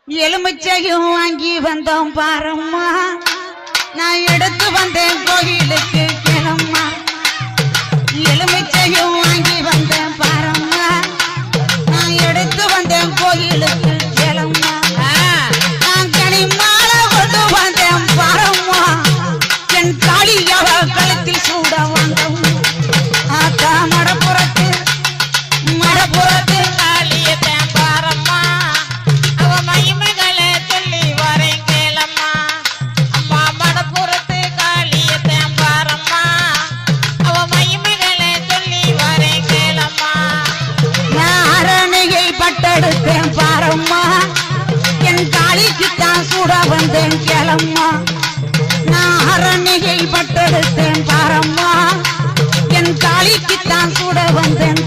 எலுமிச்சையும் வாங்கி வந்தோம் பாரம்மா நான் எடுத்து வந்தேன் கோயிலுக்கு கிளம்மா எலுமிச்சையும் வாங்கி வந்தேன் பாரம்மா நான் எடுத்து வந்தேன் கோயிலுக்கு கிளம்மா நான் கனிமாலை கொண்டு வந்தேன் பாரம்மா என் காளியவ கழுத்தில் சூட வந்தோம் ஆத்தா மடப்புறத்து காளியத்தேன் பாரம்மா அவ மகிமைகளை சொல்லி வரேன் கேளம்மா அம்மா மடப்புறத்து காளியத்தேன் பாரம்மா அவ மகிமைகளை சொல்லி வரேன் கேளம்மா நான் அரணையை பட்டெடுத்தேன் பாரம்மா என் காளிக்குத்தான் சூட வந்தேன் கேளம்மா நான் அரணையை பட்டெடுத்தேன் பாரம்மா என் காளிக்குத்தான் சூட வந்தேன்